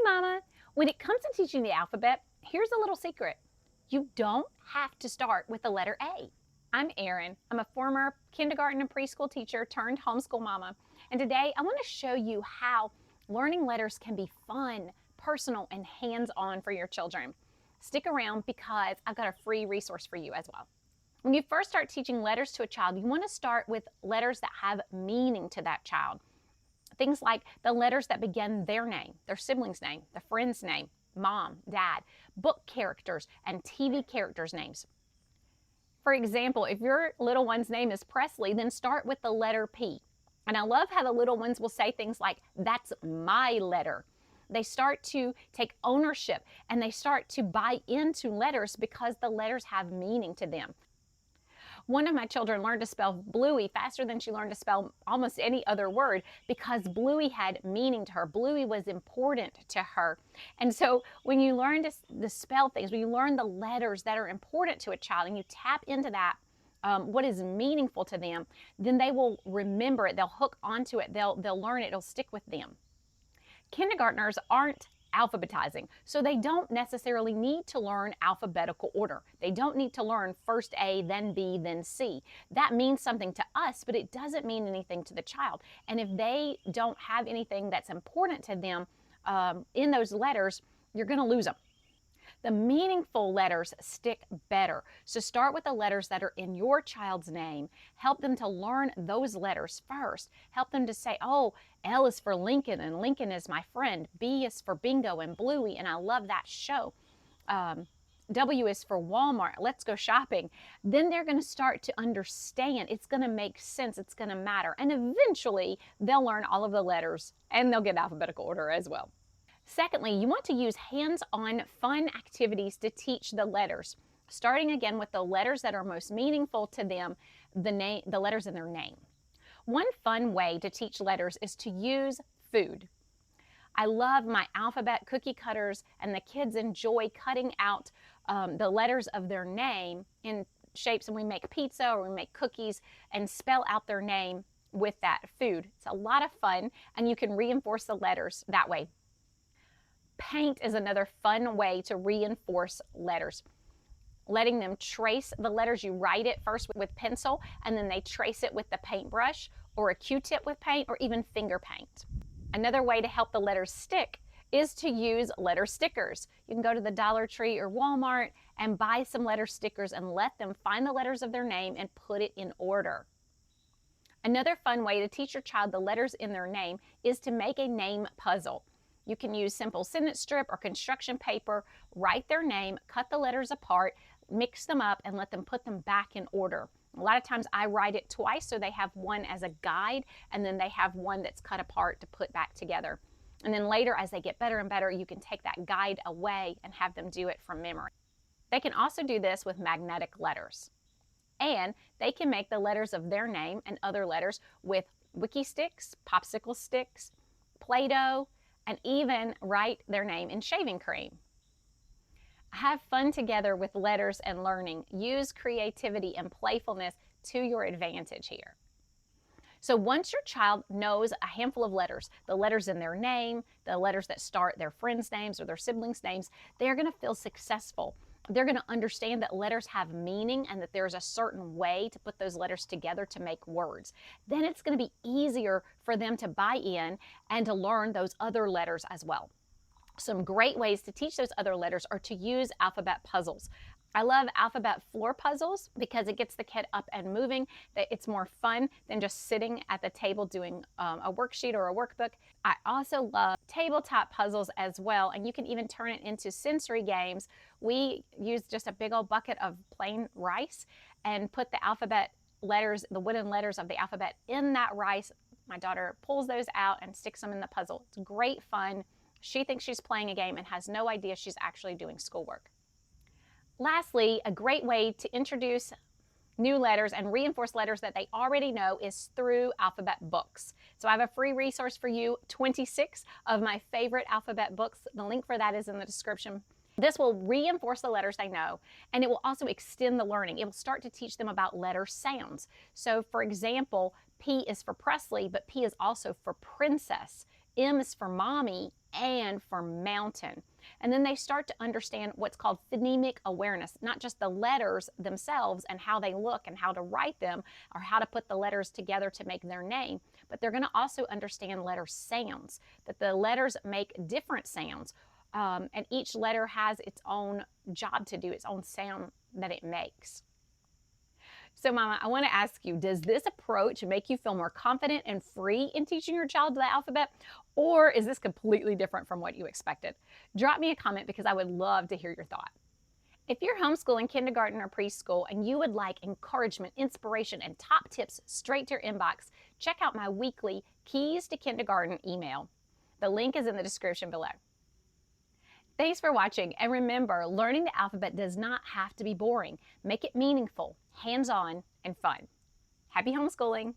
Mama. When it comes to teaching the alphabet, here's a little secret. You don't have to start with the letter A. I'm Erin. I'm a former kindergarten and preschool teacher turned homeschool mama. And today I want to show you how learning letters can be fun, personal, and hands-on for your children. Stick around because I've got a free resource for you as well. When you first start teaching letters to a child, you want to start with letters that have meaning to that child. Things like the letters that begin their name, their sibling's name, their friend's name, mom, dad, book characters, and TV characters' names. For example, if your little one's name is Presley, then start with the letter P. And I love how the little ones will say things like, "That's my letter." They start to take ownership and they start to buy into letters because the letters have meaning to them. One of my children learned to spell Bluey faster than she learned to spell almost any other word because Bluey had meaning to her. Bluey was important to her. And so when you learn to spell things, when you learn the letters that are important to a child and you tap into that, what is meaningful to them, then they will remember it. They'll hook onto it. They'll learn it. It'll stick with them. Kindergartners aren't alphabetizing, so they don't necessarily need to learn alphabetical order. They don't need to learn first A, then B, then C. That means something to us, but it doesn't mean anything to the child. And if they don't have anything that's important to them in those letters, you're going to lose them. The meaningful letters stick better. So start with the letters that are in your child's name. Help them to learn those letters first. Help them to say, oh, L is for Lincoln and Lincoln is my friend. B is for Bingo and Bluey and I love that show. W is for Walmart. Let's go shopping. Then they're going to start to understand. It's going to make sense. It's going to matter. And eventually they'll learn all of the letters and they'll get alphabetical order as well. Secondly, you want to use hands-on fun activities to teach the letters, starting again with the letters that are most meaningful to them, the letters in their name. One fun way to teach letters is to use food. I love my alphabet cookie cutters, and the kids enjoy cutting out the letters of their name in shapes, and we make pizza or we make cookies and spell out their name with that food. It's a lot of fun, and you can reinforce the letters that way. Paint is another fun way to reinforce letters. Letting them trace the letters, you write it first with pencil and then they trace it with the paintbrush or a Q-tip with paint or even finger paint. Another way to help the letters stick is to use letter stickers. You can go to the Dollar Tree or Walmart and buy some letter stickers and let them find the letters of their name and put it in order. Another fun way to teach your child the letters in their name is to make a name puzzle. You can use simple sentence strip or construction paper, write their name, cut the letters apart, mix them up, and let them put them back in order. A lot of times I write it twice so they have one as a guide and then they have one that's cut apart to put back together. And then later as they get better and better, you can take that guide away and have them do it from memory. They can also do this with magnetic letters. And they can make the letters of their name and other letters with wiki sticks, popsicle sticks, Play-Doh, and even write their name in shaving cream. Have fun together with letters and learning. Use creativity and playfulness to your advantage here. So once your child knows a handful of letters, the letters in their name, the letters that start their friends' names or their siblings' names, they're going to feel successful. They're going to understand that letters have meaning and that there's a certain way to put those letters together to make words. Then it's going to be easier for them to buy in and to learn those other letters as well. Some great ways to teach those other letters are to use alphabet puzzles. I love alphabet floor puzzles because it gets the kid up and moving. It's more fun than just sitting at the table doing a worksheet or a workbook. I also love tabletop puzzles as well, and you can even turn it into sensory games. We use just a big old bucket of plain rice and put the alphabet letters, the wooden letters of the alphabet in that rice. My daughter pulls those out and sticks them in the puzzle. It's great fun. She thinks she's playing a game and has no idea she's actually doing schoolwork. Lastly, a great way to introduce new letters and reinforce letters that they already know is through alphabet books. So I have a free resource for you, 26 of my favorite alphabet books. The link for that is in the description. This will reinforce the letters they know, and it will also extend the learning. It will start to teach them about letter sounds. So for example, P is for Presley, but P is also for princess. M is for mommy, and for mountain. And then they start to understand what's called phonemic awareness, not just the letters themselves and how they look and how to write them or how to put the letters together to make their name, but they're going to also understand letter sounds, that the letters make different sounds. And each letter has its own job to do, its own sound that it makes. So, Mama, I want to ask you, does this approach make you feel more confident and free in teaching your child the alphabet? Or is this completely different from what you expected? Drop me a comment because I would love to hear your thought. If you're homeschooling kindergarten or preschool and you would like encouragement, inspiration, and top tips straight to your inbox, check out my weekly Keys to Kindergarten email. The link is in the description below. Thanks for watching, and remember, learning the alphabet does not have to be boring. Make it meaningful, hands-on, and fun. Happy homeschooling!